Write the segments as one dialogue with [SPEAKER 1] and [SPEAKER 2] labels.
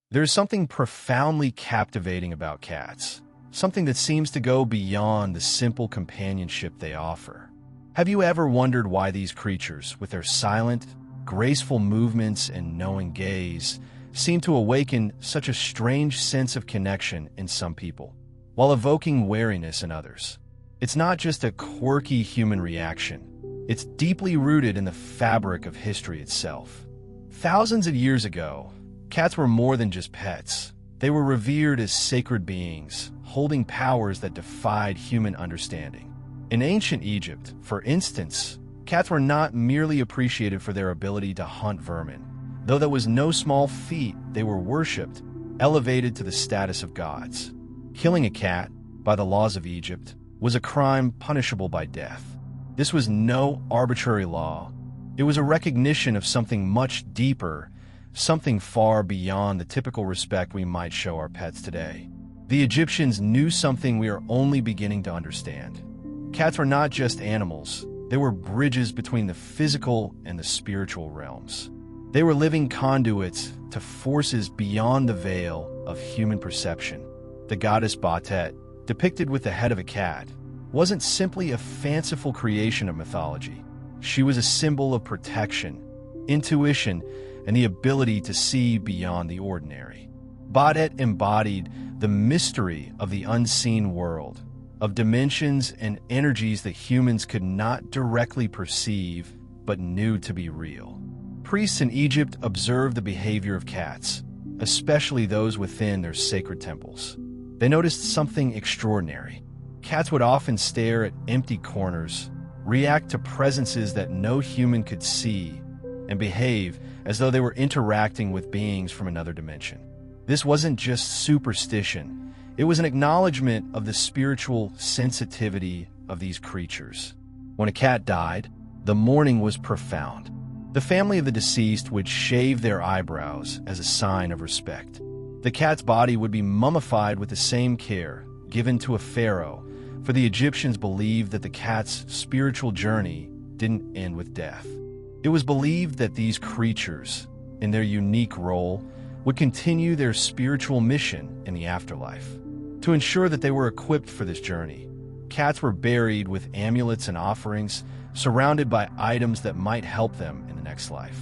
[SPEAKER 1] There's something profoundly captivating about cats, something that seems to go beyond the simple companionship they offer. Have you ever wondered why these creatures, with their silent, graceful movements and knowing gaze, seem to awaken such a strange sense of connection in some people, while evoking wariness in others? It's not just a quirky human reaction. It's deeply rooted in the fabric of history itself. Thousands of years ago, cats were more than just pets. They were revered as sacred beings, holding powers that defied human understanding. In ancient Egypt, for instance, cats were not merely appreciated for their ability to hunt vermin. Though that was no small feat, they were worshipped, elevated to the status of gods. Killing a cat, by the laws of Egypt, was a crime punishable by death. This was no arbitrary law. It was a recognition of something much deeper, something far beyond the typical respect we might show our pets today. The Egyptians knew something we are only beginning to understand. Cats were not just animals. They were bridges between the physical and the spiritual realms. They were living conduits to forces beyond the veil of human perception. The goddess Batet, depicted with the head of a cat, wasn't simply a fanciful creation of mythology. She was a symbol of protection, intuition, and the ability to see beyond the ordinary. Batet embodied the mystery of the unseen world, of dimensions and energies that humans could not directly perceive but knew to be real. Priests in Egypt observed the behavior of cats, especially those within their sacred temples. They noticed something extraordinary. Cats would often stare at empty corners, react to presences that no human could see, and behave as though they were interacting with beings from another dimension. This wasn't just superstition. It was an acknowledgement of the spiritual sensitivity of these creatures. When a cat died, the mourning was profound. The family of the deceased would shave their eyebrows as a sign of respect. The cat's body would be mummified with the same care, given to a pharaoh, for the Egyptians believed that the cat's spiritual journey didn't end with death. It was believed that these creatures, in their unique role, would continue their spiritual mission in the afterlife. To ensure that they were equipped for this journey, cats were buried with amulets and offerings, surrounded by items that might help them in the next life.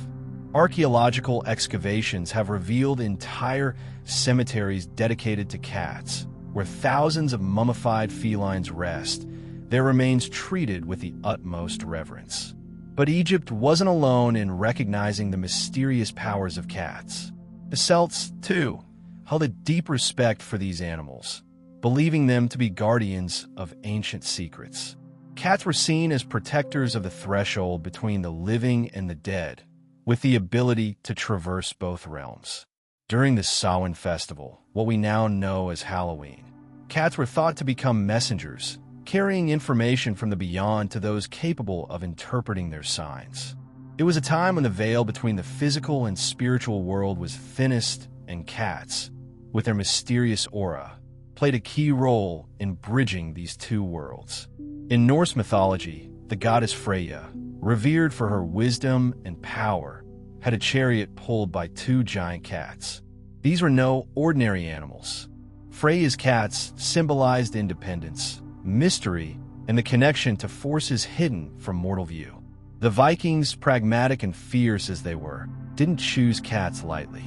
[SPEAKER 1] Archaeological excavations have revealed entire cemeteries dedicated to cats, where thousands of mummified felines rest, their remains treated with the utmost reverence. But Egypt wasn't alone in recognizing the mysterious powers of cats. The Celts, too, held a deep respect for these animals, believing them to be guardians of ancient secrets. Cats were seen as protectors of the threshold between the living and the dead, with the ability to traverse both realms. During the Samhain festival, what we now know as Halloween, cats were thought to become messengers, carrying information from the beyond to those capable of interpreting their signs. It was a time when the veil between the physical and spiritual world was thinnest, and cats, with their mysterious aura, played a key role in bridging these two worlds. In Norse mythology, the goddess Freyja, revered for her wisdom and power, had a chariot pulled by two giant cats. These were no ordinary animals. Freyja's cats symbolized independence, mystery, and the connection to forces hidden from mortal view. The Vikings, pragmatic and fierce as they were, didn't choose cats lightly.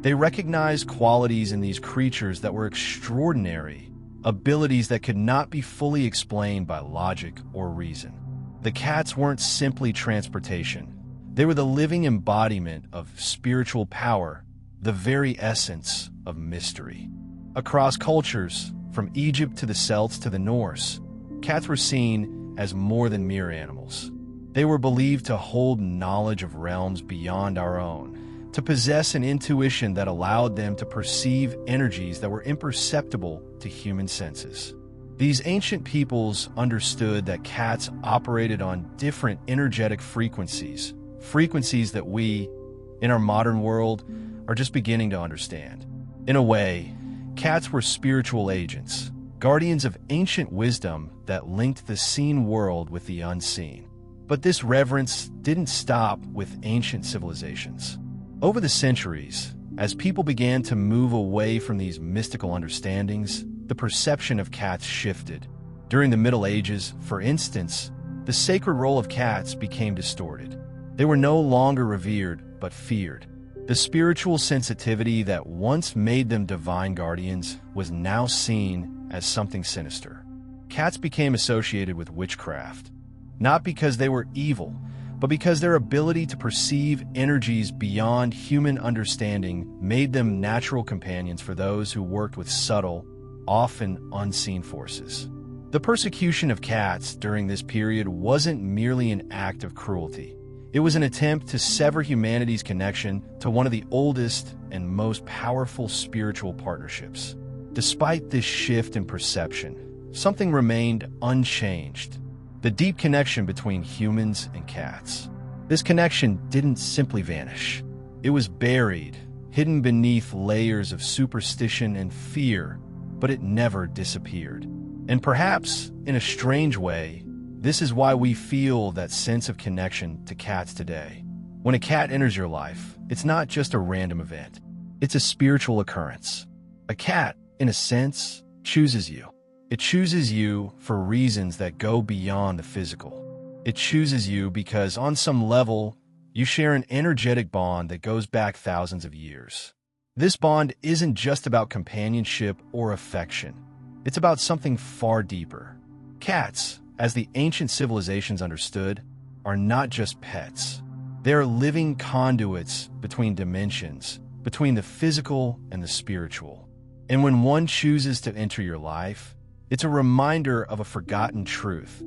[SPEAKER 1] They recognized qualities in these creatures that were extraordinary, abilities that could not be fully explained by logic or reason. The cats weren't simply transportation. They were the living embodiment of spiritual power, the very essence of mystery. Across cultures, from Egypt to the Celts to the Norse, cats were seen as more than mere animals. They were believed to hold knowledge of realms beyond our own, to possess an intuition that allowed them to perceive energies that were imperceptible to human senses. These ancient peoples understood that cats operated on different energetic frequencies, frequencies that we, in our modern world, are just beginning to understand. In a way, cats were spiritual agents, guardians of ancient wisdom that linked the seen world with the unseen. But this reverence didn't stop with ancient civilizations. Over the centuries, as people began to move away from these mystical understandings, the perception of cats shifted. During the Middle Ages, for instance, the sacred role of cats became distorted. They were no longer revered, but feared. The spiritual sensitivity that once made them divine guardians was now seen as something sinister. Cats became associated with witchcraft, not because they were evil, but because their ability to perceive energies beyond human understanding made them natural companions for those who worked with subtle, often unseen forces. The persecution of cats during this period wasn't merely an act of cruelty. It was an attempt to sever humanity's connection to one of the oldest and most powerful spiritual partnerships. Despite this shift in perception, something remained unchanged: the deep connection between humans and cats. This connection didn't simply vanish. It was buried, hidden beneath layers of superstition and fear, but it never disappeared. And perhaps, in a strange way, this is why we feel that sense of connection to cats today. When a cat enters your life, it's not just a random event. It's a spiritual occurrence. A cat, in a sense, chooses you. It chooses you for reasons that go beyond the physical. It chooses you because, on some level, you share an energetic bond that goes back thousands of years. This bond isn't just about companionship or affection. It's about something far deeper. Cats, as the ancient civilizations understood, are not just pets. They are living conduits between dimensions, between the physical and the spiritual. And when one chooses to enter your life, it's a reminder of a forgotten truth,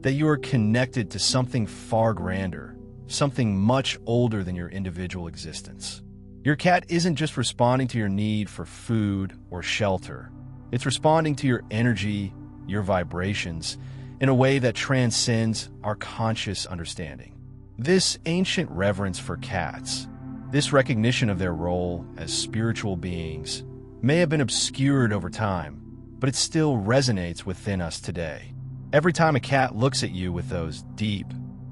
[SPEAKER 1] that you are connected to something far grander, something much older than your individual existence. Your cat isn't just responding to your need for food or shelter. It's responding to your energy, your vibrations, in a way that transcends our conscious understanding. This ancient reverence for cats, this recognition of their role as spiritual beings, may have been obscured over time, but it still resonates within us today. Every time a cat looks at you with those deep,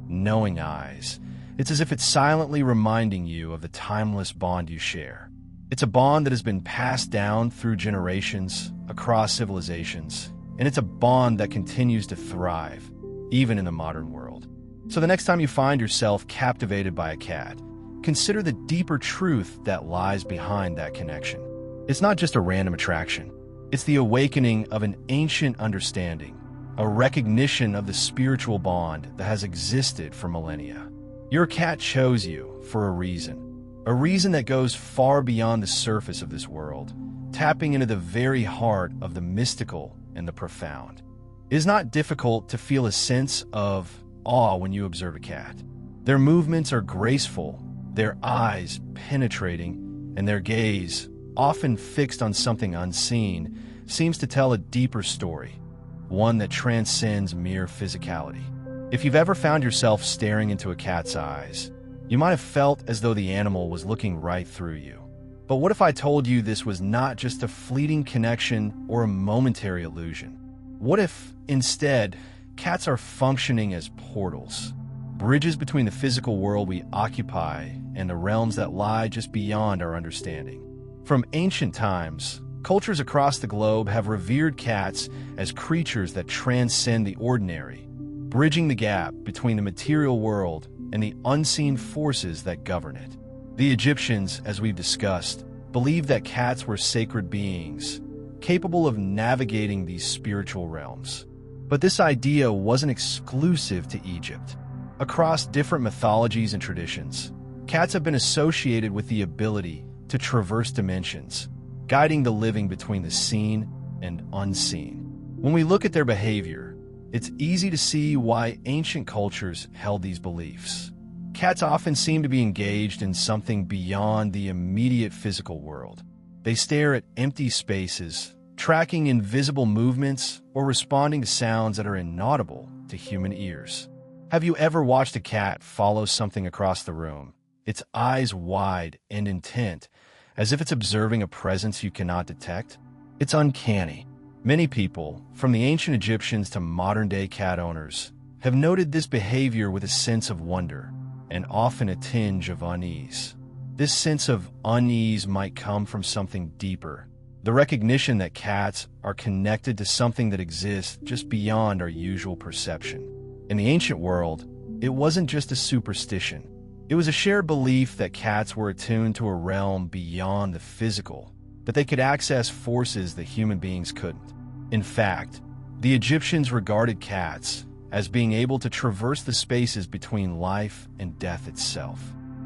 [SPEAKER 1] knowing eyes, it's as if it's silently reminding you of the timeless bond you share. It's a bond that has been passed down through generations, across civilizations, and it's a bond that continues to thrive, even in the modern world. So the next time you find yourself captivated by a cat, consider the deeper truth that lies behind that connection. It's not just a random attraction. It's the awakening of an ancient understanding, a recognition of the spiritual bond that has existed for millennia. Your cat chose you for a reason that goes far beyond the surface of this world, tapping into the very heart of the mystical and the profound. It is not difficult to feel a sense of awe when you observe a cat. Their movements are graceful, their eyes penetrating, and their gaze, often fixed on something unseen, seems to tell a deeper story, one that transcends mere physicality. If you've ever found yourself staring into a cat's eyes, you might have felt as though the animal was looking right through you. But what if I told you this was not just a fleeting connection or a momentary illusion? What if, instead, cats are functioning as portals, bridges between the physical world we occupy and the realms that lie just beyond our understanding? From ancient times, cultures across the globe have revered cats as creatures that transcend the ordinary, bridging the gap between the material world and the unseen forces that govern it. The Egyptians, as we've discussed, believed that cats were sacred beings, capable of navigating these spiritual realms. But this idea wasn't exclusive to Egypt. Across different mythologies and traditions, cats have been associated with the ability to traverse dimensions, guiding the living between the seen and unseen. When we look at their behavior, it's easy to see why ancient cultures held these beliefs. Cats often seem to be engaged in something beyond the immediate physical world. They stare at empty spaces, tracking invisible movements or responding to sounds that are inaudible to human ears. Have you ever watched a cat follow something across the room, its eyes wide and intent, as if it's observing a presence you cannot detect? It's uncanny. Many people, from the ancient Egyptians to modern-day cat owners, have noted this behavior with a sense of wonder and often a tinge of unease. This sense of unease might come from something deeper, the recognition that cats are connected to something that exists just beyond our usual perception. In the ancient world, it wasn't just a superstition. It was a shared belief that cats were attuned to a realm beyond the physical, that they could access forces that human beings couldn't. In fact, the Egyptians regarded cats as being able to traverse the spaces between life and death itself.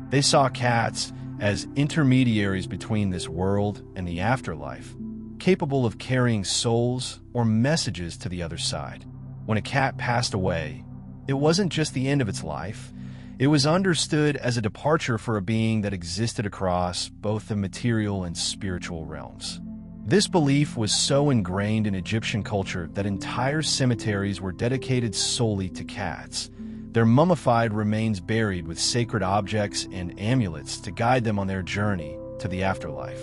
[SPEAKER 1] They saw cats as intermediaries between this world and the afterlife, capable of carrying souls or messages to the other side. When a cat passed away, it wasn't just the end of its life. It was understood as a departure for a being that existed across both the material and spiritual realms. This belief was so ingrained in Egyptian culture that entire cemeteries were dedicated solely to cats. Their mummified remains buried with sacred objects and amulets to guide them on their journey to the afterlife.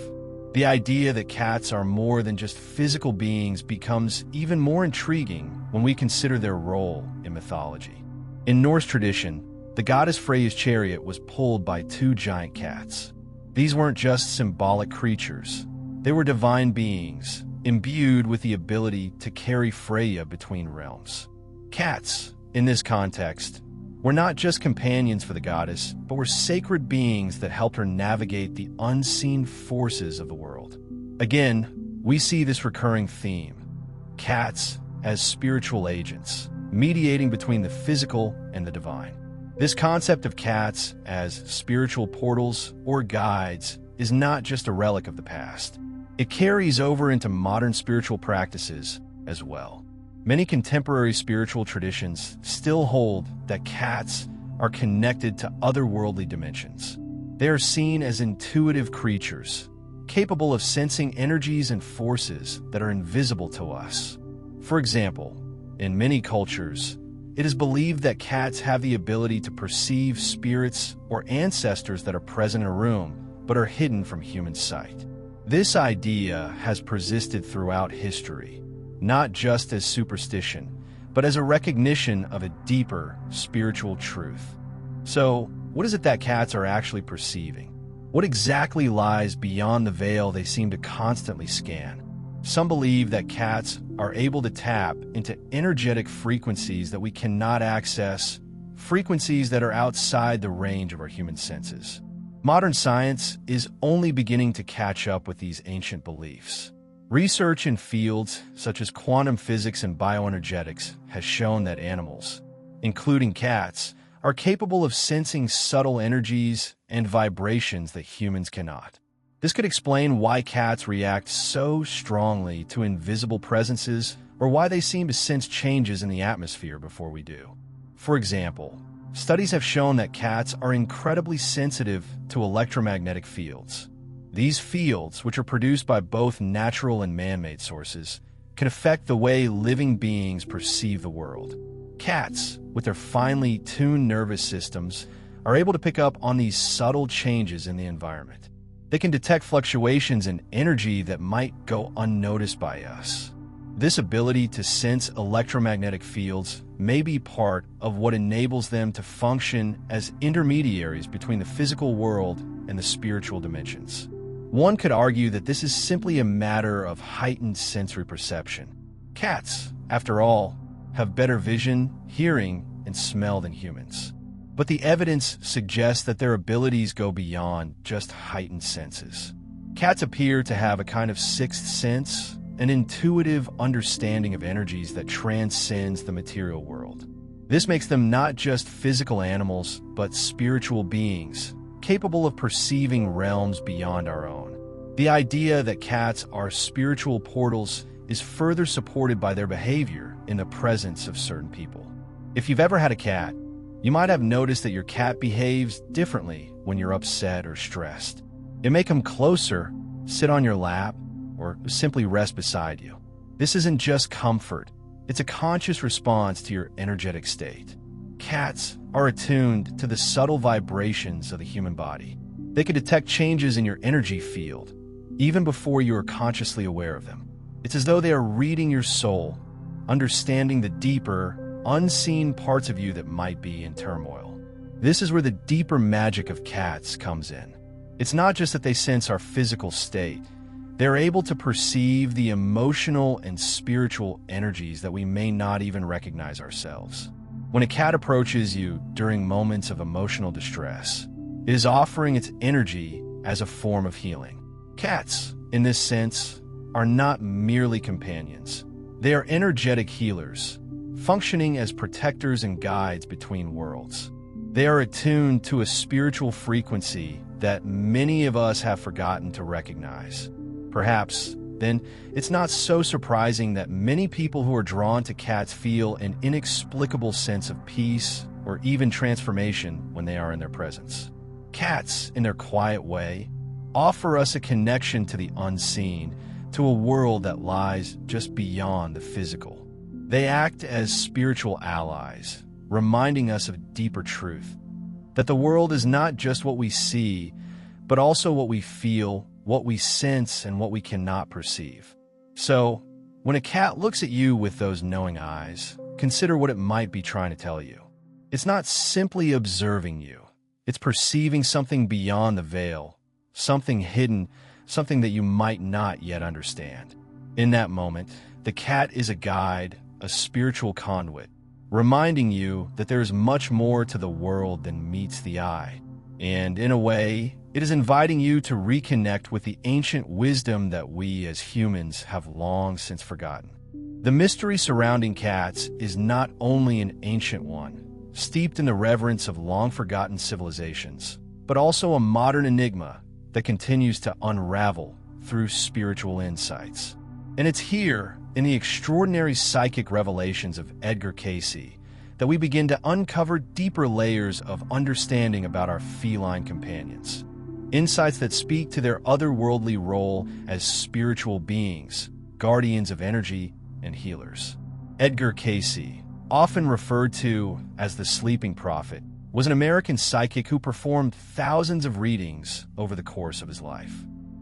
[SPEAKER 1] The idea that cats are more than just physical beings becomes even more intriguing when we consider their role in mythology. In Norse tradition, the goddess Freyja's chariot was pulled by two giant cats. These weren't just symbolic creatures. They were divine beings, imbued with the ability to carry Freyja between realms. Cats, in this context, were not just companions for the goddess, but were sacred beings that helped her navigate the unseen forces of the world. Again, we see this recurring theme: cats as spiritual agents, mediating between the physical and the divine. This concept of cats as spiritual portals or guides is not just a relic of the past. It carries over into modern spiritual practices as well. Many contemporary spiritual traditions still hold that cats are connected to otherworldly dimensions. They are seen as intuitive creatures, capable of sensing energies and forces that are invisible to us. For example, in many cultures, it is believed that cats have the ability to perceive spirits or ancestors that are present in a room but are hidden from human sight. This idea has persisted throughout history, not just as superstition, but as a recognition of a deeper spiritual truth. So, what is it that cats are actually perceiving? What exactly lies beyond the veil they seem to constantly scan? Some believe that cats are able to tap into energetic frequencies that we cannot access, frequencies that are outside the range of our human senses. Modern science is only beginning to catch up with these ancient beliefs. Research in fields such as quantum physics and bioenergetics has shown that animals, including cats, are capable of sensing subtle energies and vibrations that humans cannot. This could explain why cats react so strongly to invisible presences, or why they seem to sense changes in the atmosphere before we do. For example, studies have shown that cats are incredibly sensitive to electromagnetic fields. These fields, which are produced by both natural and man-made sources, can affect the way living beings perceive the world. Cats, with their finely tuned nervous systems, are able to pick up on these subtle changes in the environment. They can detect fluctuations in energy that might go unnoticed by us. This ability to sense electromagnetic fields may be part of what enables them to function as intermediaries between the physical world and the spiritual dimensions. One could argue that this is simply a matter of heightened sensory perception. Cats, after all, have better vision, hearing, and smell than humans. But the evidence suggests that their abilities go beyond just heightened senses. Cats appear to have a kind of sixth sense, an intuitive understanding of energies that transcends the material world. This makes them not just physical animals, but spiritual beings, capable of perceiving realms beyond our own. The idea that cats are spiritual portals is further supported by their behavior in the presence of certain people. If you've ever had a cat, you might have noticed that your cat behaves differently when you're upset or stressed. It may come closer, sit on your lap, or simply rest beside you. This isn't just comfort, it's a conscious response to your energetic state. Cats are attuned to the subtle vibrations of the human body. They can detect changes in your energy field, even before you are consciously aware of them. It's as though they are reading your soul, understanding the deeper, unseen parts of you that might be in turmoil. This is where the deeper magic of cats comes in. It's not just that they sense our physical state. They're able to perceive the emotional and spiritual energies that we may not even recognize ourselves. When a cat approaches you during moments of emotional distress, it is offering its energy as a form of healing. Cats, in this sense, are not merely companions. They are energetic healers, functioning as protectors and guides between worlds. They are attuned to a spiritual frequency that many of us have forgotten to recognize. Perhaps, then, it's not so surprising that many people who are drawn to cats feel an inexplicable sense of peace or even transformation when they are in their presence. Cats, in their quiet way, offer us a connection to the unseen, to a world that lies just beyond the physical. They act as spiritual allies, reminding us of a deeper truth, that the world is not just what we see, but also what we feel, what we sense, and what we cannot perceive. So, when a cat looks at you with those knowing eyes, consider what it might be trying to tell you. It's not simply observing you. It's perceiving something beyond the veil, something hidden, something that you might not yet understand. In that moment, the cat is a guide, a spiritual conduit, reminding you that there is much more to the world than meets the eye. And in a way, it is inviting you to reconnect with the ancient wisdom that we as humans have long since forgotten. The mystery surrounding cats is not only an ancient one, steeped in the reverence of long-forgotten civilizations, but also a modern enigma that continues to unravel through spiritual insights. And it's here, in the extraordinary psychic revelations of Edgar Cayce, that we begin to uncover deeper layers of understanding about our feline companions. Insights that speak to their otherworldly role as spiritual beings, guardians of energy, and healers. Edgar Cayce, often referred to as the Sleeping Prophet, was an American psychic who performed thousands of readings over the course of his life.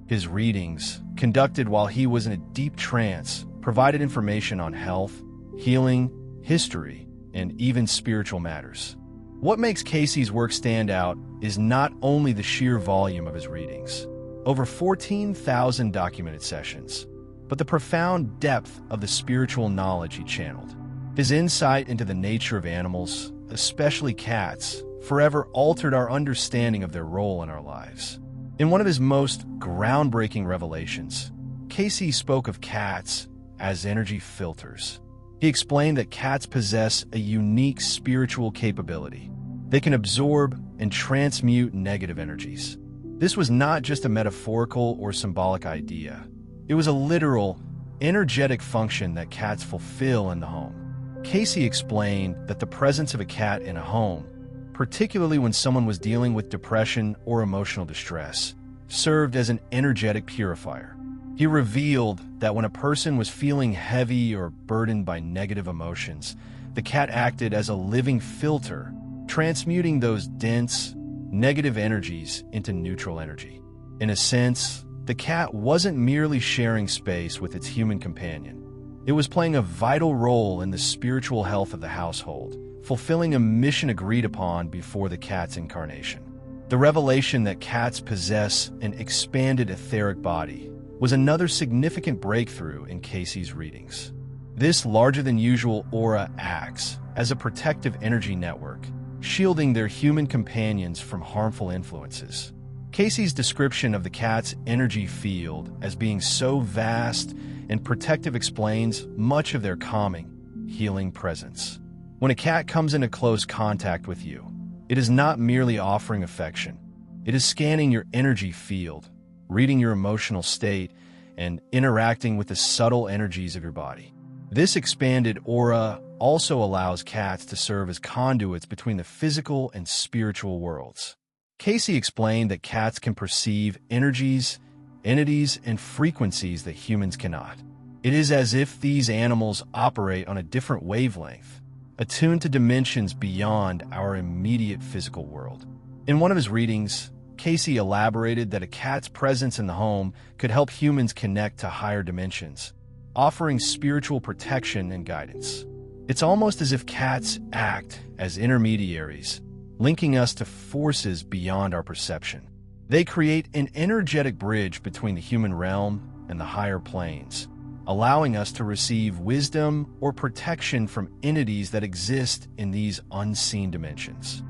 [SPEAKER 1] His readings, conducted while he was in a deep trance, provided information on health, healing, history, and even spiritual matters. What makes Cayce's work stand out is not only the sheer volume of his readings, over 14,000 documented sessions, but the profound depth of the spiritual knowledge he channeled. His insight into the nature of animals, especially cats, forever altered our understanding of their role in our lives. In one of his most groundbreaking revelations, Cayce spoke of cats as energy filters. He explained that cats possess a unique spiritual capability. They can absorb and transmute negative energies. This was not just a metaphorical or symbolic idea. It was a literal, energetic function that cats fulfill in the home. Cayce explained that the presence of a cat in a home, particularly when someone was dealing with depression or emotional distress, served as an energetic purifier. He revealed that when a person was feeling heavy or burdened by negative emotions, the cat acted as a living filter, transmuting those dense, negative energies into neutral energy. In a sense, the cat wasn't merely sharing space with its human companion. It was playing a vital role in the spiritual health of the household, fulfilling a mission agreed upon before the cat's incarnation. The revelation that cats possess an expanded etheric body was another significant breakthrough in Cayce's readings. This larger-than-usual aura acts as a protective energy network, shielding their human companions from harmful influences. Cayce's description of the cat's energy field as being so vast and protective explains much of their calming, healing presence. When a cat comes into close contact with you, it is not merely offering affection. It is scanning your energy field, reading your emotional state, and interacting with the subtle energies of your body. This expanded aura also allows cats to serve as conduits between the physical and spiritual worlds. Cayce explained that cats can perceive energies, entities, and frequencies that humans cannot. It is as if these animals operate on a different wavelength, attuned to dimensions beyond our immediate physical world. In one of his readings, Cayce elaborated that a cat's presence in the home could help humans connect to higher dimensions, offering spiritual protection and guidance. It's almost as if cats act as intermediaries, linking us to forces beyond our perception. They create an energetic bridge between the human realm and the higher planes, allowing us to receive wisdom or protection from entities that exist in these unseen dimensions.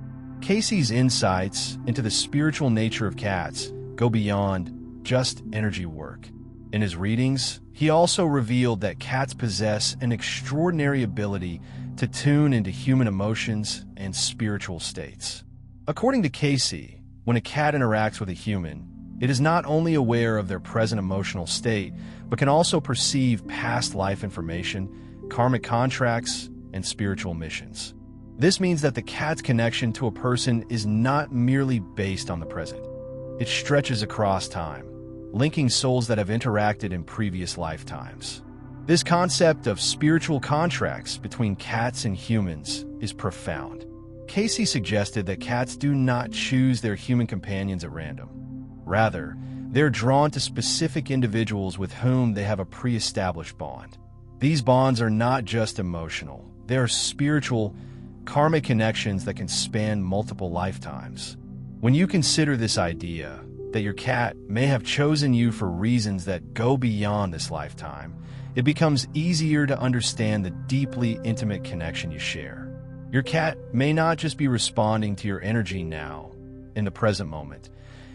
[SPEAKER 1] Cayce's insights into the spiritual nature of cats go beyond just energy work. In his readings, he also revealed that cats possess an extraordinary ability to tune into human emotions and spiritual states. According to Cayce, when a cat interacts with a human, it is not only aware of their present emotional state, but can also perceive past life information, karmic contracts, and spiritual missions. This means that the cat's connection to a person is not merely based on the present. It stretches across time, linking souls that have interacted in previous lifetimes. This concept of spiritual contracts between cats and humans is profound. Cayce suggested that cats do not choose their human companions at random. Rather, they're drawn to specific individuals with whom they have a pre-established bond. These bonds are not just emotional, they are spiritual, karmic connections that can span multiple lifetimes. When you consider this idea, that your cat may have chosen you for reasons that go beyond this lifetime, it becomes easier to understand the deeply intimate connection you share. Your cat may not just be responding to your energy now, in the present moment.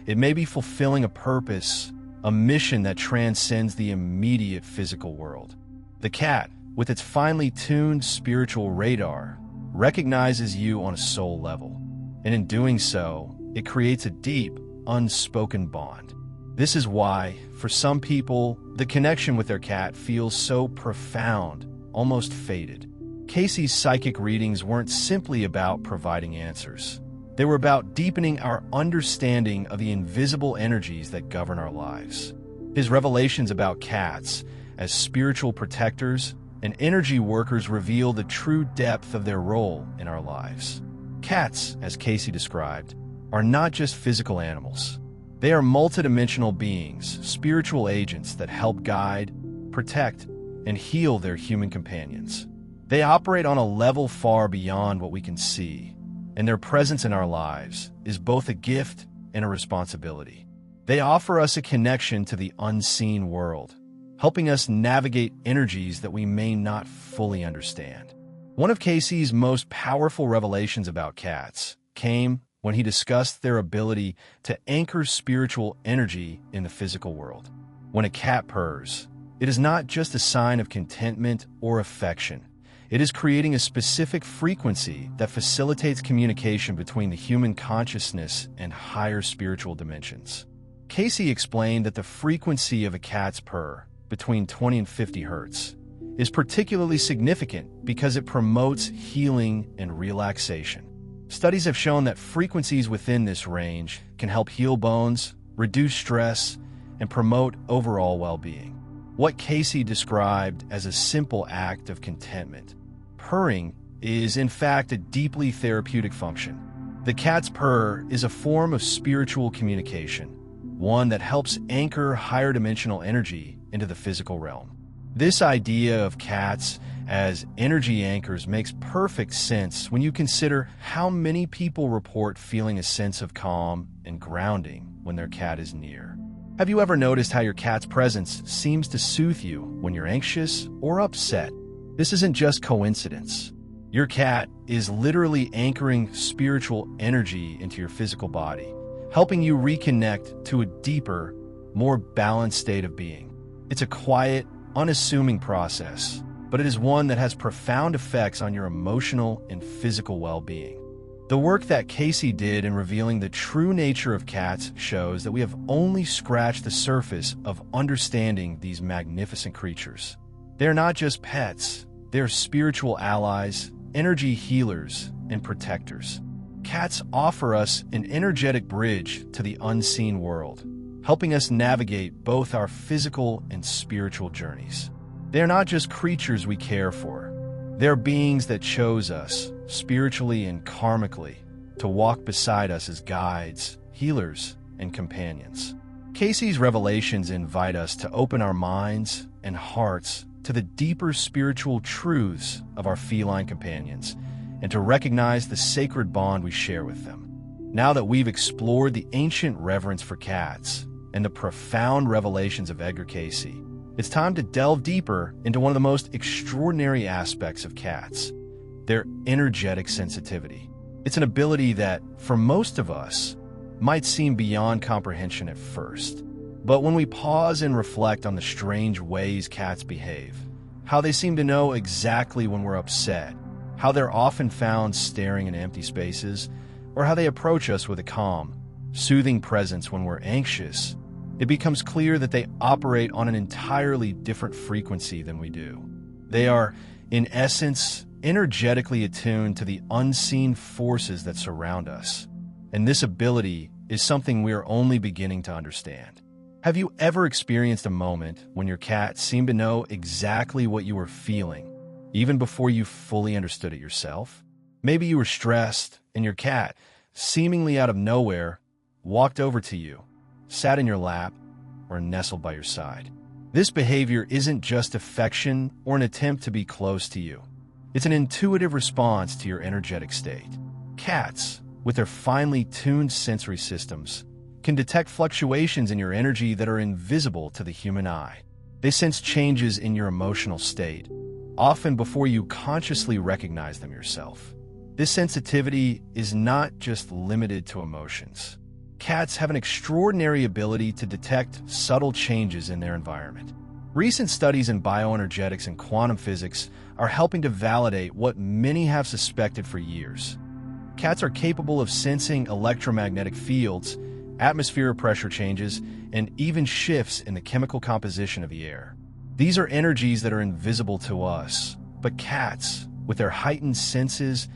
[SPEAKER 1] It may be fulfilling a purpose, a mission that transcends the immediate physical world. The cat, with its finely tuned spiritual radar, recognizes you on a soul level, and in doing so, it creates a deep, unspoken bond. This is why, for some people, the connection with their cat feels so profound, almost fated. Cayce's psychic readings weren't simply about providing answers. They were about deepening our understanding of the invisible energies that govern our lives. His revelations about cats as spiritual protectors and energy workers reveal the true depth of their role in our lives. Cats, as Cayce described, are not just physical animals. They are multidimensional beings, spiritual agents that help guide, protect, and heal their human companions. They operate on a level far beyond what we can see, and their presence in our lives is both a gift and a responsibility. They offer us a connection to the unseen world, helping us navigate energies that we may not fully understand. One of Cayce's most powerful revelations about cats came when he discussed their ability to anchor spiritual energy in the physical world. When a cat purrs, it is not just a sign of contentment or affection. It is creating a specific frequency that facilitates communication between the human consciousness and higher spiritual dimensions. Cayce explained that the frequency of a cat's purr, between 20 and 50 hertz, is particularly significant because it promotes healing and relaxation. Studies have shown that frequencies within this range can help heal bones, reduce stress, and promote overall well-being. What Cayce described as a simple act of contentment, purring is in fact a deeply therapeutic function. The cat's purr is a form of spiritual communication, one that helps anchor higher dimensional energy into the physical realm. This idea of cats as energy anchors makes perfect sense when you consider how many people report feeling a sense of calm and grounding when their cat is near. Have you ever noticed how your cat's presence seems to soothe you when you're anxious or upset? This isn't just coincidence. Your cat is literally anchoring spiritual energy into your physical body, helping you reconnect to a deeper, more balanced state of being. It's a quiet, unassuming process, but it is one that has profound effects on your emotional and physical well-being. The work that Cayce did in revealing the true nature of cats shows that we have only scratched the surface of understanding these magnificent creatures. They are not just pets, they are spiritual allies, energy healers, and protectors. Cats offer us an energetic bridge to the unseen world, helping us navigate both our physical and spiritual journeys. They are not just creatures we care for. They're beings that chose us, spiritually and karmically, to walk beside us as guides, healers, and companions. Cayce's revelations invite us to open our minds and hearts to the deeper spiritual truths of our feline companions and to recognize the sacred bond we share with them. Now that we've explored the ancient reverence for cats and the profound revelations of Edgar Cayce, it's time to delve deeper into one of the most extraordinary aspects of cats: their energetic sensitivity. It's an ability that, for most of us, might seem beyond comprehension at first. But when we pause and reflect on the strange ways cats behave, how they seem to know exactly when we're upset, how they're often found staring in empty spaces, or how they approach us with a calm, soothing presence when we're anxious, it becomes clear that they operate on an entirely different frequency than we do. They are, in essence, energetically attuned to the unseen forces that surround us. And this ability is something we are only beginning to understand. Have you ever experienced a moment when your cat seemed to know exactly what you were feeling, even before you fully understood it yourself? Maybe you were stressed, and your cat, seemingly out of nowhere, walked over to you, sat in your lap, or nestled by your side. This behavior isn't just affection or an attempt to be close to you. It's an intuitive response to your energetic state. Cats, with their finely tuned sensory systems, can detect fluctuations in your energy that are invisible to the human eye. They sense changes in your emotional state, often before you consciously recognize them yourself. This sensitivity is not just limited to emotions. Cats have an extraordinary ability to detect subtle changes in their environment. Recent studies in bioenergetics and quantum physics are helping to validate what many have suspected for years. Cats are capable of sensing electromagnetic fields, atmospheric pressure changes, and even shifts in the chemical composition of the air. These are energies that are invisible to us, but cats, with their heightened senses,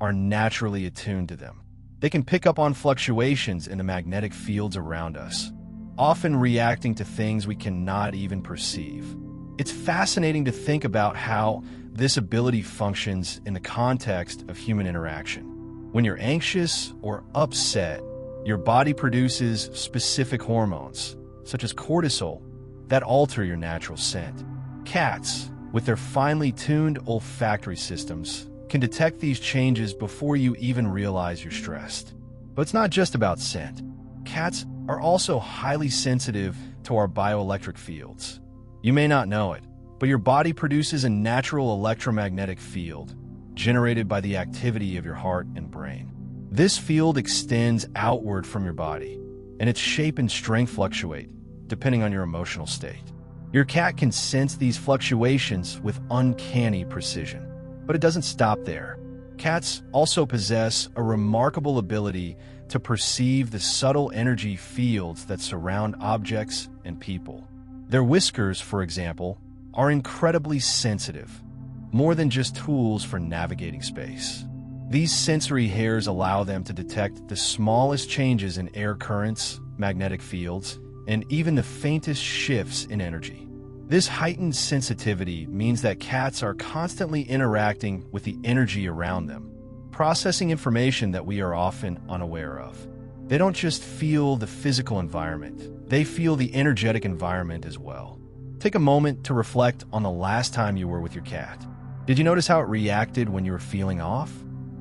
[SPEAKER 1] are naturally attuned to them. They can pick up on fluctuations in the magnetic fields around us, often reacting to things we cannot even perceive. It's fascinating to think about how this ability functions in the context of human interaction. When you're anxious or upset, your body produces specific hormones, such as cortisol, that alter your natural scent. Cats, with their finely tuned olfactory systems, can detect these changes before you even realize you're stressed. But it's not just about scent. Cats are also highly sensitive to our bioelectric fields. You may not know it, but your body produces a natural electromagnetic field generated by the activity of your heart and brain. This field extends outward from your body, and its shape and strength fluctuate depending on your emotional state. Your cat can sense these fluctuations with uncanny precision. But it doesn't stop there. Cats also possess a remarkable ability to perceive the subtle energy fields that surround objects and people. Their whiskers, for example, are incredibly sensitive, more than just tools for navigating space. These sensory hairs allow them to detect the smallest changes in air currents, magnetic fields, and even the faintest shifts in energy. This heightened sensitivity means that cats are constantly interacting with the energy around them, processing information that we are often unaware of. They don't just feel the physical environment, they feel the energetic environment as well. Take a moment to reflect on the last time you were with your cat. Did you notice how it reacted when you were feeling off?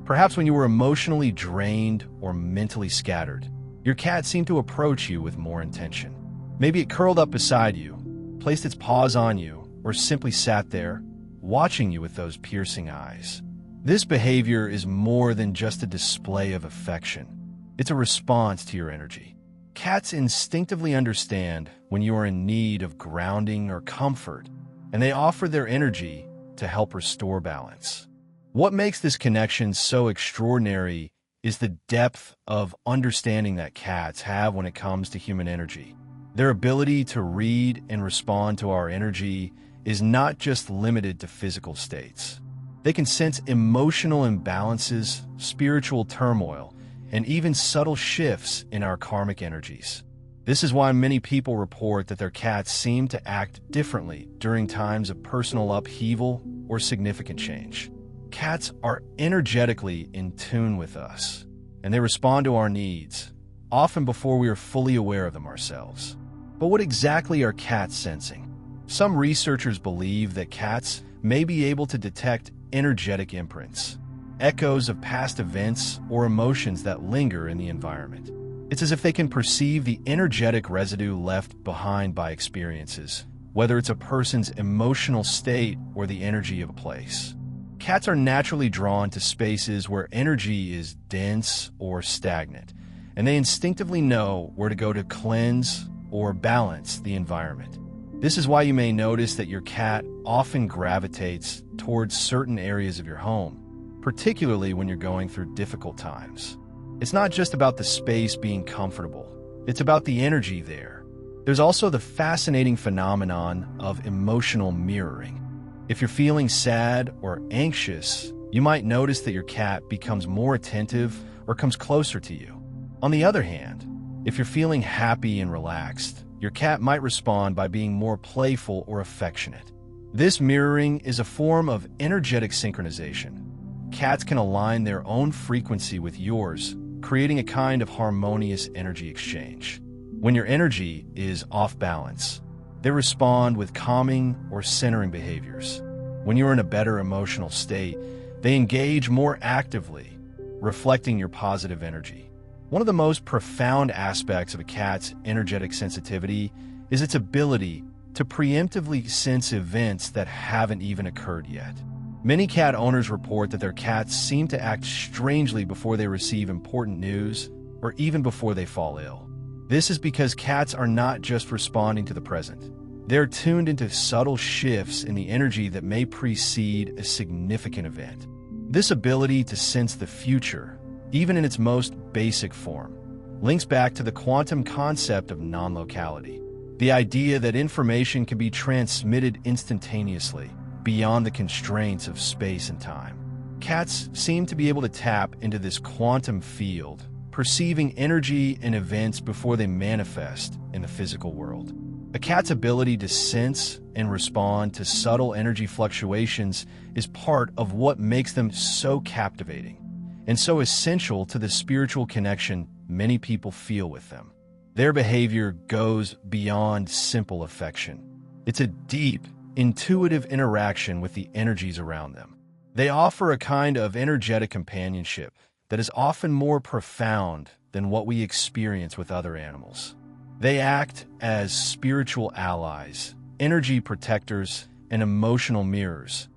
[SPEAKER 1] Perhaps when you were emotionally drained or mentally scattered, your cat seemed to approach you with more intention. Maybe it curled up beside you, placed its paws on you, or simply sat there, watching you with those piercing eyes. This behavior is more than just a display of affection. It's a response to your energy. Cats instinctively understand when you are in need of grounding or comfort, and they offer their energy to help restore balance. What makes this connection so extraordinary is the depth of understanding that cats have when it comes to human energy. Their ability to read and respond to our energy is not just limited to physical states. They can sense emotional imbalances, spiritual turmoil, and even subtle shifts in our karmic energies. This is why many people report that their cats seem to act differently during times of personal upheaval or significant change. Cats are energetically in tune with us, and they respond to our needs, often before we are fully aware of them ourselves. But what exactly are cats sensing? Some researchers believe that cats may be able to detect energetic imprints. echoes of past events or emotions that linger in the environment. It's as if they can perceive the energetic residue left behind by experiences, whether it's a person's emotional state or the energy of a place. Cats are naturally drawn to spaces where energy is dense or stagnant, and they instinctively know where to go to cleanse or balance the environment. This is why you may notice that your cat often gravitates towards certain areas of your home, particularly when you're going through difficult times. It's not just about the space being comfortable, it's about the energy there. There's also the fascinating phenomenon of emotional mirroring. If you're feeling sad or anxious, you might notice that your cat becomes more attentive or comes closer to you. On the other hand, if you're feeling happy and relaxed, your cat might respond by being more playful or affectionate. This mirroring is a form of energetic synchronization. Cats can align their own frequency with yours, creating a kind of harmonious energy exchange. When your energy is off balance, they respond with calming or centering behaviors. When you're in a better emotional state, they engage more actively, reflecting your positive energy. One of the most profound aspects of a cat's energetic sensitivity is its ability to preemptively sense events that haven't even occurred yet. Many cat owners report that their cats seem to act strangely before they receive important news or even before they fall ill. This is because cats are not just responding to the present. They're tuned into subtle shifts in the energy that may precede a significant event. This ability to sense the future, even in its most basic form, links back to the quantum concept of non-locality, the idea that information can be transmitted instantaneously, beyond the constraints of space and time. Cats seem to be able to tap into this quantum field, perceiving energy and events before they manifest in the physical world. A cat's ability to sense and respond to subtle energy fluctuations is part of what makes them so captivating and so essential to the spiritual connection many people feel with them. Their behavior goes beyond simple affection. It's a deep, intuitive interaction with the energies around them. They offer a kind of energetic companionship that is often more profound than what we experience with other animals. They act as spiritual allies, energy protectors, and emotional mirrors,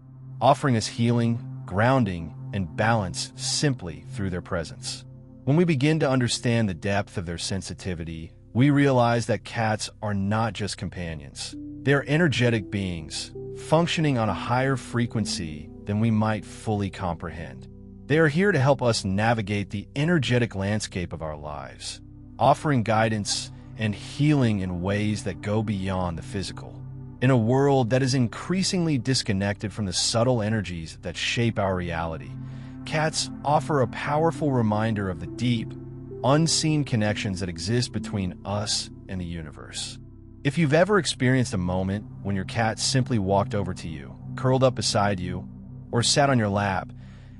[SPEAKER 1] offering us healing, grounding, and balance simply through their presence. When we begin to understand the depth of their sensitivity, we realize that cats are not just companions. They're energetic beings, functioning on a higher frequency than we might fully comprehend. They are here to help us navigate the energetic landscape of our lives, offering guidance and healing in ways that go beyond the physical. In a world that is increasingly disconnected from the subtle energies that shape our reality, cats offer a powerful reminder of the deep, unseen connections that exist between us and the universe. If you've ever experienced a moment when your cat simply walked over to you, curled up beside you, or sat on your lap,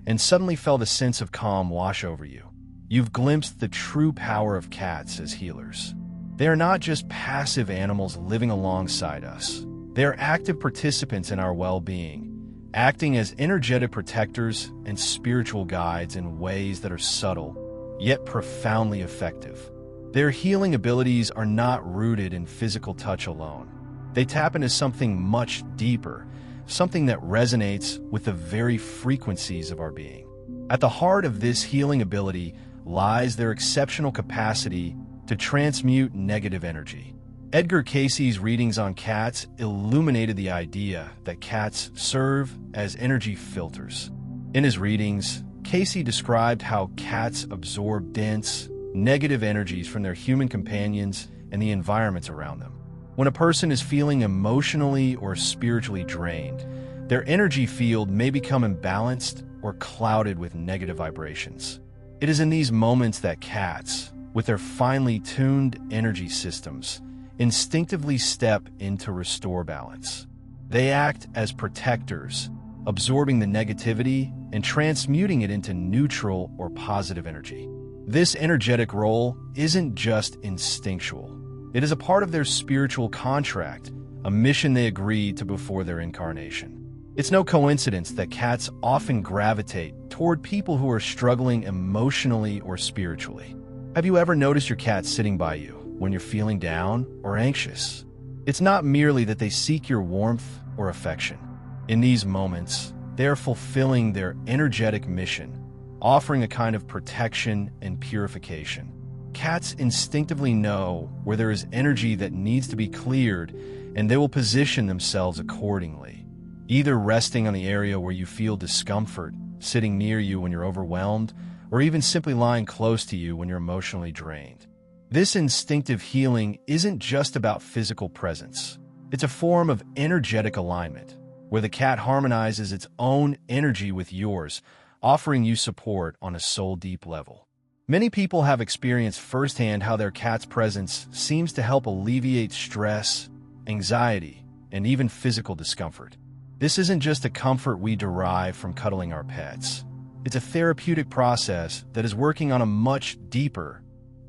[SPEAKER 1] and suddenly felt a sense of calm wash over you, you've glimpsed the true power of cats as healers. They are not just passive animals living alongside us. They are active participants in our well-being, acting as energetic protectors and spiritual guides in ways that are subtle, yet profoundly effective. Their healing abilities are not rooted in physical touch alone. They tap into something much deeper, something that resonates with the very frequencies of our being. At the heart of this healing ability lies their exceptional capacity to transmute negative energy. Edgar Cayce's readings on cats illuminated the idea that cats serve as energy filters. In his readings, Cayce described how cats absorb dense, negative energies from their human companions and the environments around them. When a person is feeling emotionally or spiritually drained, their energy field may become imbalanced or clouded with negative vibrations. It is in these moments that cats, with their finely tuned energy systems, instinctively step in to restore balance. They act as protectors, absorbing the negativity and transmuting it into neutral or positive energy. This energetic role isn't just instinctual. It is a part of their spiritual contract, a mission they agreed to before their incarnation. It's no coincidence that cats often gravitate toward people who are struggling emotionally or spiritually. Have you ever noticed your cat sitting by you when you're feeling down or anxious? It's not merely that they seek your warmth or affection. In these moments, they are fulfilling their energetic mission, offering a kind of protection and purification. Cats instinctively know where there is energy that needs to be cleared, and they will position themselves accordingly, either resting on the area where you feel discomfort, sitting near you when you're overwhelmed, or even simply lying close to you when you're emotionally drained. This instinctive healing isn't just about physical presence. It's a form of energetic alignment, where the cat harmonizes its own energy with yours, offering you support on a soul-deep level. Many people have experienced firsthand how their cat's presence seems to help alleviate stress, anxiety, and even physical discomfort. This isn't just a comfort we derive from cuddling our pets. It's a therapeutic process that is working on a much deeper,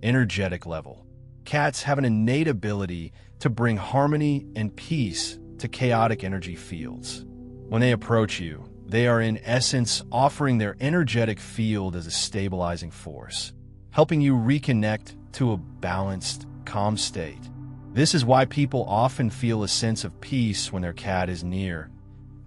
[SPEAKER 1] energetic level. Cats have an innate ability to bring harmony and peace to chaotic energy fields. When they approach you, they are in essence offering their energetic field as a stabilizing force, helping you reconnect to a balanced, calm state. This is why people often feel a sense of peace when their cat is near,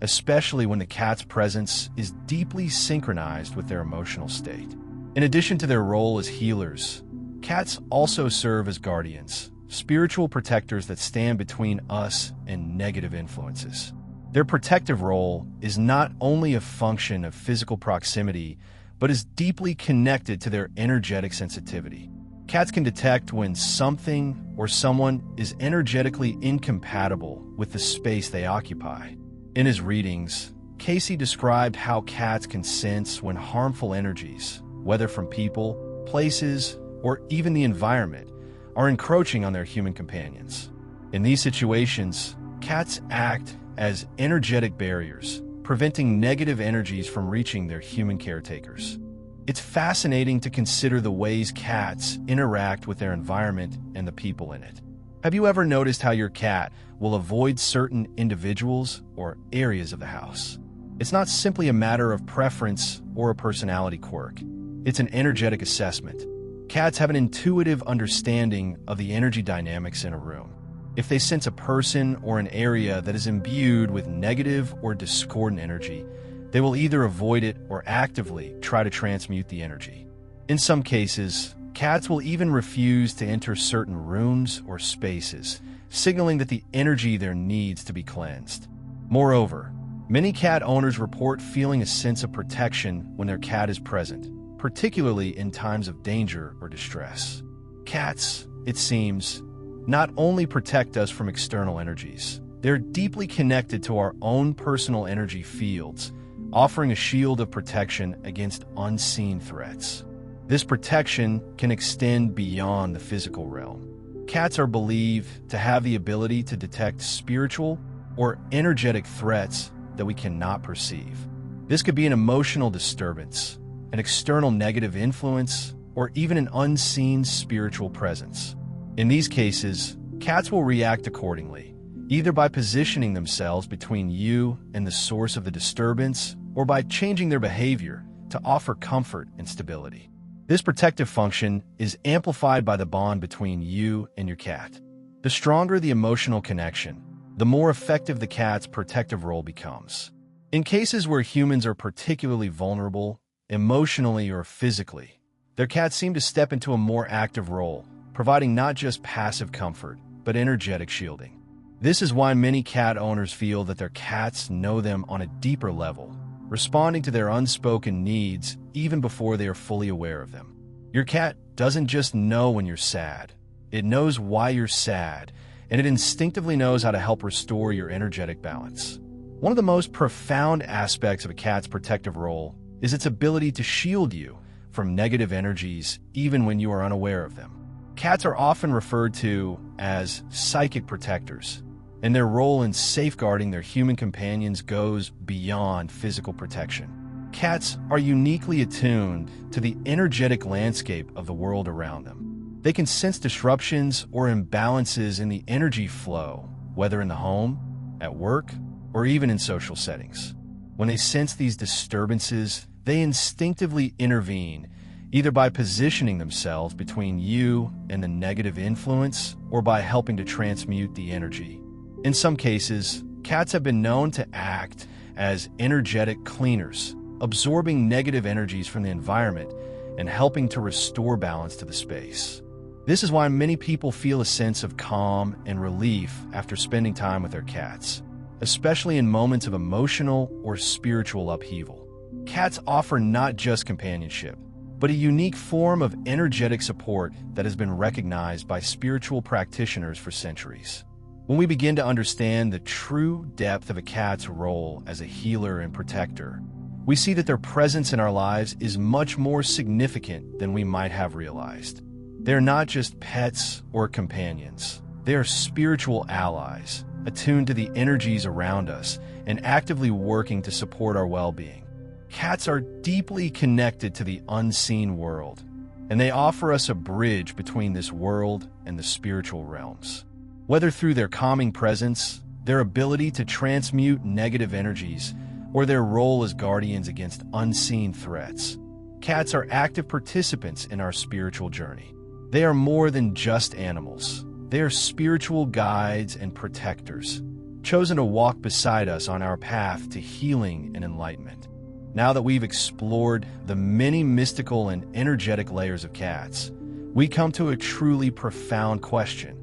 [SPEAKER 1] especially when the cat's presence is deeply synchronized with their emotional state. In addition to their role as healers, cats also serve as guardians, spiritual protectors that stand between us and negative influences. Their protective role is not only a function of physical proximity, but is deeply connected to their energetic sensitivity. Cats can detect when something or someone is energetically incompatible with the space they occupy. In his readings, Cayce described how cats can sense when harmful energies, whether from people, places, or even the environment, are encroaching on their human companions. In these situations, cats act as energetic barriers, preventing negative energies from reaching their human caretakers. It's fascinating to consider the ways cats interact with their environment and the people in it. Have you ever noticed how your cat will avoid certain individuals or areas of the house? It's not simply a matter of preference or a personality quirk. It's an energetic assessment. Cats have an intuitive understanding of the energy dynamics in a room. If they sense a person or an area that is imbued with negative or discordant energy, they will either avoid it or actively try to transmute the energy. In some cases, cats will even refuse to enter certain rooms or spaces, signaling that the energy there needs to be cleansed. Moreover, many cat owners report feeling a sense of protection when their cat is present, particularly in times of danger or distress. Cats, it seems, not only protect us from external energies, they're deeply connected to our own personal energy fields, offering a shield of protection against unseen threats. This protection can extend beyond the physical realm. Cats are believed to have the ability to detect spiritual or energetic threats that we cannot perceive. This could be an emotional disturbance, an external negative influence, or even an unseen spiritual presence. In these cases, cats will react accordingly, either by positioning themselves between you and the source of the disturbance, or by changing their behavior to offer comfort and stability. This protective function is amplified by the bond between you and your cat. The stronger the emotional connection, the more effective the cat's protective role becomes. In cases where humans are particularly vulnerable, emotionally or physically, their cats seem to step into a more active role, providing not just passive comfort, but energetic shielding. This is why many cat owners feel that their cats know them on a deeper level, responding to their unspoken needs even before they are fully aware of them. Your cat doesn't just know when you're sad. It knows why you're sad, and it instinctively knows how to help restore your energetic balance. One of the most profound aspects of a cat's protective role is its ability to shield you from negative energies even when you are unaware of them. Cats are often referred to as psychic protectors, and their role in safeguarding their human companions goes beyond physical protection. Cats are uniquely attuned to the energetic landscape of the world around them. They can sense disruptions or imbalances in the energy flow, whether in the home, at work, or even in social settings. When they sense these disturbances, They instinctively intervene, either by positioning themselves between you and the negative influence or by helping to transmute the energy. In some cases, cats have been known to act as energetic cleaners, absorbing negative energies from the environment and helping to restore balance to the space. This is why many people feel a sense of calm and relief after spending time with their cats, especially in moments of emotional or spiritual upheaval. Cats offer not just companionship, but a unique form of energetic support that has been recognized by spiritual practitioners for centuries. When we begin to understand the true depth of a cat's role as a healer and protector, we see that their presence in our lives is much more significant than we might have realized. They're not just pets or companions. They are spiritual allies, attuned to the energies around us and actively working to support our well-being. Cats are deeply connected to the unseen world, and they offer us a bridge between this world and the spiritual realms. Whether through their calming presence, their ability to transmute negative energies, or their role as guardians against unseen threats, cats are active participants in our spiritual journey. They are more than just animals. They are spiritual guides and protectors, chosen to walk beside us on our path to healing and enlightenment. Now that we've explored the many mystical and energetic layers of cats, we come to a truly profound question.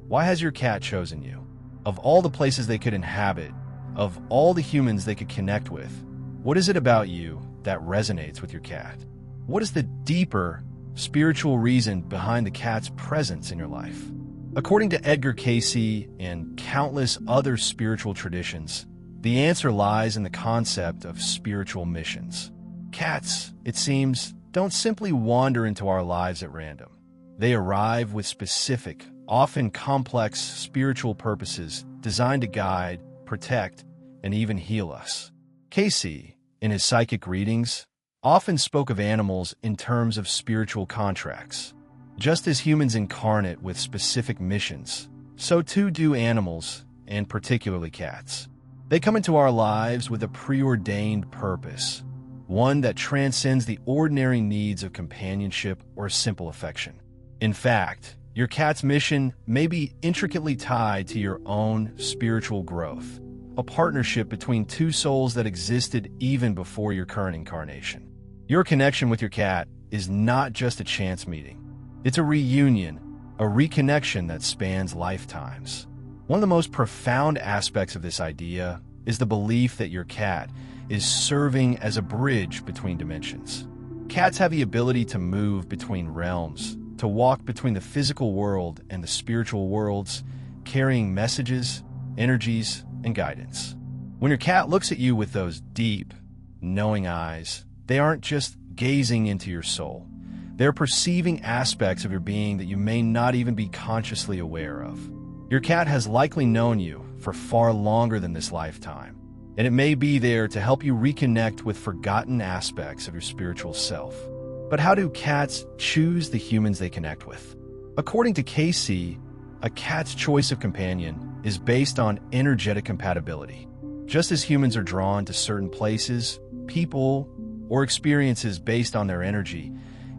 [SPEAKER 1] Why has your cat chosen you? Of all the places they could inhabit, of all the humans they could connect with, what is it about you that resonates with your cat? What is the deeper spiritual reason behind the cat's presence in your life? According to Edgar Cayce and countless other spiritual traditions, the answer lies in the concept of spiritual missions. Cats, it seems, don't simply wander into our lives at random. They arrive with specific, often complex spiritual purposes designed to guide, protect, and even heal us. Cayce, in his psychic readings, often spoke of animals in terms of spiritual contracts. Just as humans incarnate with specific missions, so too do animals, and particularly cats. They come into our lives with a preordained purpose, one that transcends the ordinary needs of companionship or simple affection. In fact, your cat's mission may be intricately tied to your own spiritual growth, a partnership between two souls that existed even before your current incarnation. Your connection with your cat is not just a chance meeting. It's a reunion, a reconnection that spans lifetimes. One of the most profound aspects of this idea is the belief that your cat is serving as a bridge between dimensions. Cats have the ability to move between realms, to walk between the physical world and the spiritual worlds, carrying messages, energies, and guidance. When your cat looks at you with those deep, knowing eyes, they aren't just gazing into your soul. They're perceiving aspects of your being that you may not even be consciously aware of. Your cat has likely known you for far longer than this lifetime, and it may be there to help you reconnect with forgotten aspects of your spiritual self. But how do cats choose the humans they connect with? According to Cayce, a cat's choice of companion is based on energetic compatibility. Just as humans are drawn to certain places, people, or experiences based on their energy,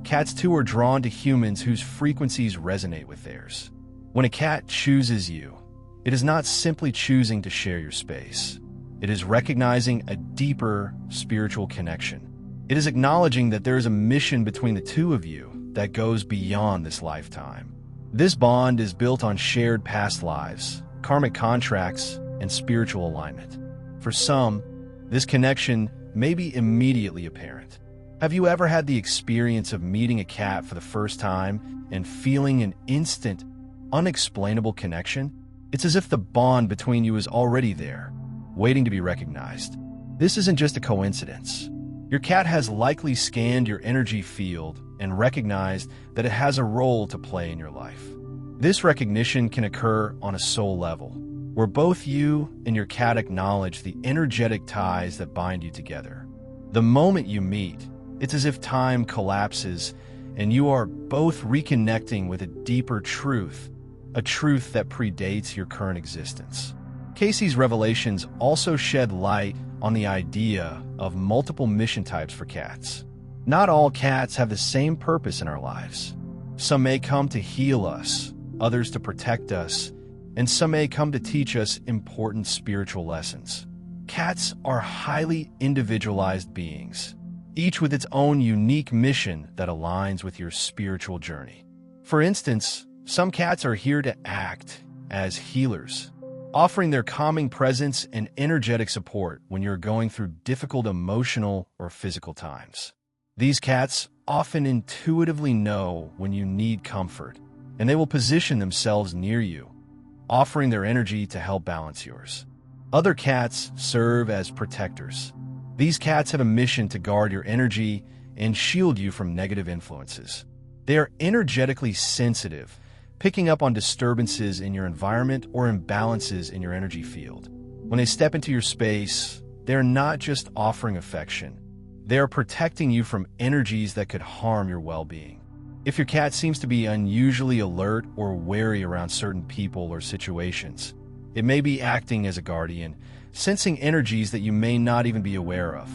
[SPEAKER 1] cats too are drawn to humans whose frequencies resonate with theirs. When a cat chooses you, it is not simply choosing to share your space. It is recognizing a deeper spiritual connection. It is acknowledging that there is a mission between the two of you that goes beyond this lifetime. This bond is built on shared past lives, karmic contracts, and spiritual alignment. For some, this connection may be immediately apparent. Have you ever had the experience of meeting a cat for the first time and feeling an instant, unexplainable connection? It's as if the bond between you is already there, waiting to be recognized. This isn't just a coincidence. Your cat has likely scanned your energy field and recognized that it has a role to play in your life. This recognition can occur on a soul level, where both you and your cat acknowledge the energetic ties that bind you together. The moment you meet, it's as if time collapses and you are both reconnecting with a deeper truth, a truth that predates your current existence. Cayce's revelations also shed light on the idea of multiple mission types for cats. Not all cats have the same purpose in our lives. Some may come to heal us, others to protect us, and some may come to teach us important spiritual lessons. Cats are highly individualized beings, each with its own unique mission that aligns with your spiritual journey. For instance, some cats are here to act as healers, offering their calming presence and energetic support when you're going through difficult emotional or physical times. These cats often intuitively know when you need comfort, and they will position themselves near you, offering their energy to help balance yours. Other cats serve as protectors. These cats have a mission to guard your energy and shield you from negative influences. They are energetically sensitive, picking up on disturbances in your environment or imbalances in your energy field. When they step into your space, they are not just offering affection. They are protecting you from energies that could harm your well-being. If your cat seems to be unusually alert or wary around certain people or situations, it may be acting as a guardian, sensing energies that you may not even be aware of.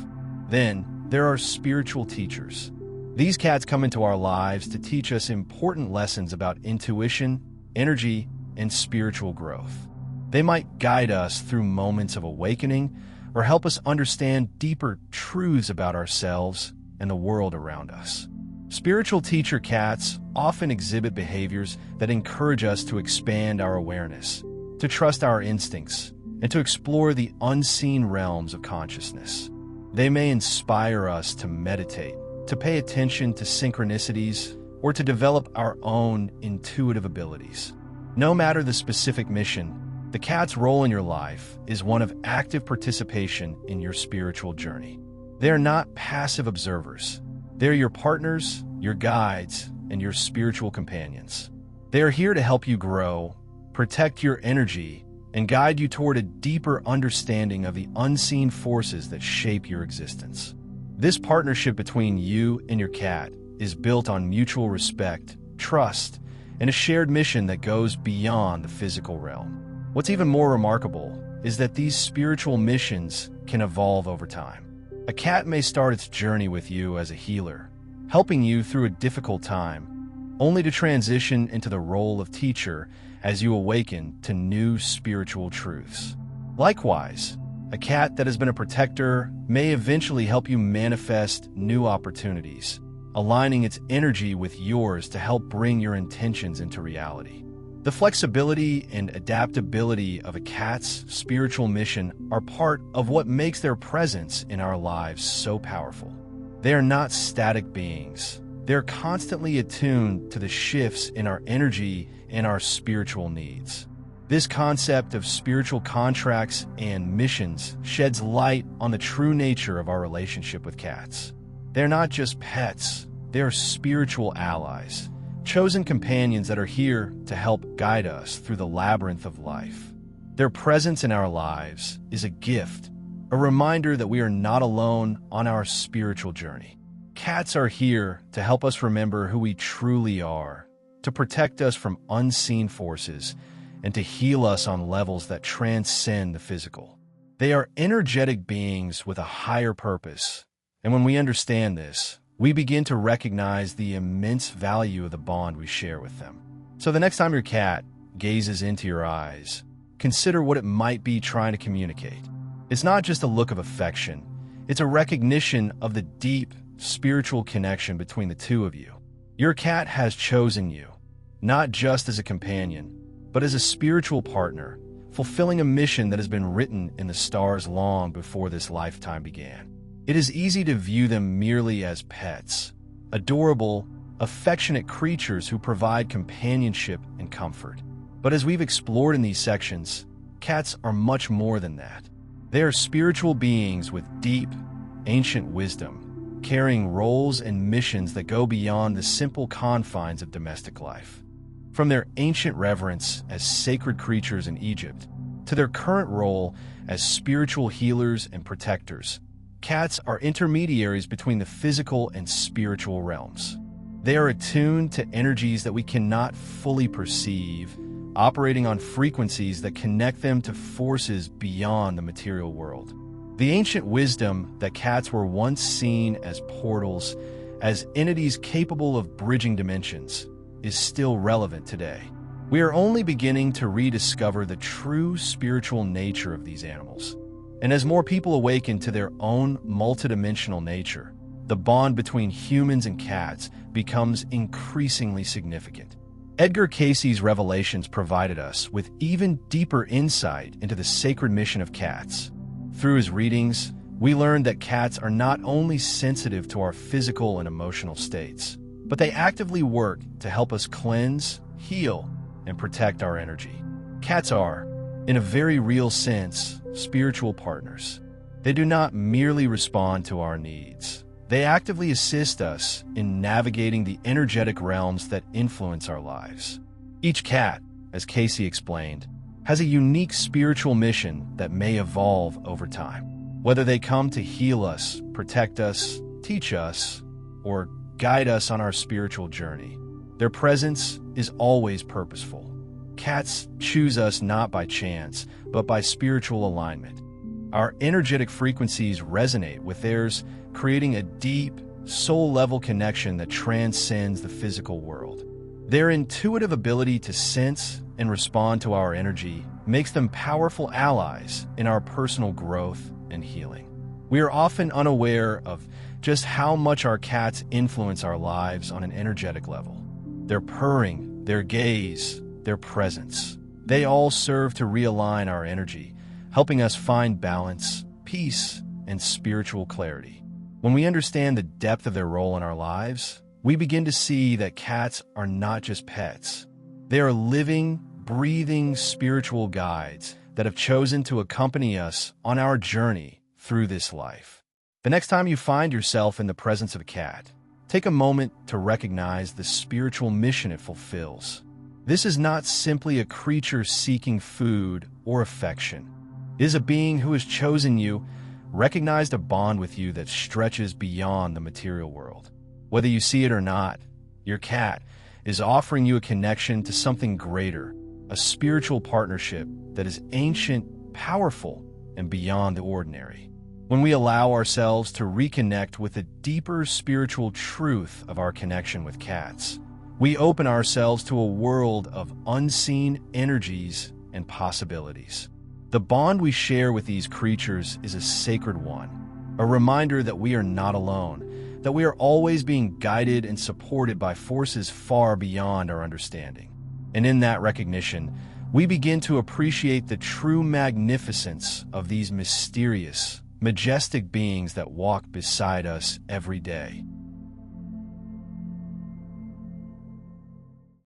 [SPEAKER 1] Then, there are spiritual teachers. These cats come into our lives to teach us important lessons about intuition, energy, and spiritual growth. They might guide us through moments of awakening or help us understand deeper truths about ourselves and the world around us. Spiritual teacher cats often exhibit behaviors that encourage us to expand our awareness, to trust our instincts, and to explore the unseen realms of consciousness. They may inspire us to meditate, to pay attention to synchronicities, or to develop our own intuitive abilities. No matter the specific mission, the cat's role in your life is one of active participation in your spiritual journey. They are not passive observers. They are your partners, your guides, and your spiritual companions. They are here to help you grow, protect your energy, and guide you toward a deeper understanding of the unseen forces that shape your existence. This partnership between you and your cat is built on mutual respect, trust, and a shared mission that goes beyond the physical realm. What's even more remarkable is that these spiritual missions can evolve over time. A cat may start its journey with you as a healer, helping you through a difficult time, only to transition into the role of teacher as you awaken to new spiritual truths. Likewise, a cat that has been a protector may eventually help you manifest new opportunities, aligning its energy with yours to help bring your intentions into reality. The flexibility and adaptability of a cat's spiritual mission are part of what makes their presence in our lives so powerful. They are not static beings. They're constantly attuned to the shifts in our energy and our spiritual needs. This concept of spiritual contracts and missions sheds light on the true nature of our relationship with cats. They're not just pets, they're spiritual allies, chosen companions that are here to help guide us through the labyrinth of life. Their presence in our lives is a gift, a reminder that we are not alone on our spiritual journey. Cats are here to help us remember who we truly are, to protect us from unseen forces, and to heal us on levels that transcend the physical. They are energetic beings with a higher purpose, and when we understand this, we begin to recognize the immense value of the bond we share with them. So the next time your cat gazes into your eyes, consider what it might be trying to communicate. It's not just a look of affection, it's a recognition of the deep spiritual connection between the two of you. Your cat has chosen you, not just as a companion, but as a spiritual partner, fulfilling a mission that has been written in the stars long before this lifetime began. It is easy to view them merely as pets, adorable, affectionate creatures who provide companionship and comfort. But as we've explored in these sections, cats are much more than that. They are spiritual beings with deep, ancient wisdom, carrying roles and missions that go beyond the simple confines of domestic life. From their ancient reverence as sacred creatures in Egypt to their current role as spiritual healers and protectors, cats are intermediaries between the physical and spiritual realms. They are attuned to energies that we cannot fully perceive, operating on frequencies that connect them to forces beyond the material world. The ancient wisdom that cats were once seen as portals, as entities capable of bridging dimensions, is still relevant today. We are only beginning to rediscover the true spiritual nature of these animals. And as more people awaken to their own multidimensional nature, the bond between humans and cats becomes increasingly significant. Edgar Cayce's revelations provided us with even deeper insight into the sacred mission of cats. Through his readings, we learned that cats are not only sensitive to our physical and emotional states, but they actively work to help us cleanse, heal, and protect our energy. Cats are, in a very real sense, spiritual partners. They do not merely respond to our needs. They actively assist us in navigating the energetic realms that influence our lives. Each cat, as Cayce explained, has a unique spiritual mission that may evolve over time. Whether they come to heal us, protect us, teach us, or guide us on our spiritual journey, their presence is always purposeful. Cats choose us not by chance, but by spiritual alignment. Our energetic frequencies resonate with theirs, creating a deep, soul-level connection that transcends the physical world. Their intuitive ability to sense and respond to our energy makes them powerful allies in our personal growth and healing. We are often unaware of just how much our cats influence our lives on an energetic level. Their purring, their gaze, their presence, they all serve to realign our energy, helping us find balance, peace, and spiritual clarity. When we understand the depth of their role in our lives, we begin to see that cats are not just pets. They are living, breathing spiritual guides that have chosen to accompany us on our journey through this life. The next time you find yourself in the presence of a cat, take a moment to recognize the spiritual mission it fulfills. This is not simply a creature seeking food or affection. It is a being who has chosen you, recognized a bond with you that stretches beyond the material world. Whether you see it or not, your cat is offering you a connection to something greater, a spiritual partnership that is ancient, powerful, and beyond the ordinary. When we allow ourselves to reconnect with the deeper spiritual truth of our connection with cats, we open ourselves to a world of unseen energies and possibilities. The bond we share with these creatures is a sacred one, a reminder that we are not alone, that we are always being guided and supported by forces far beyond our understanding. And in that recognition, we begin to appreciate the true magnificence of these mysterious, majestic beings that walk beside us every day.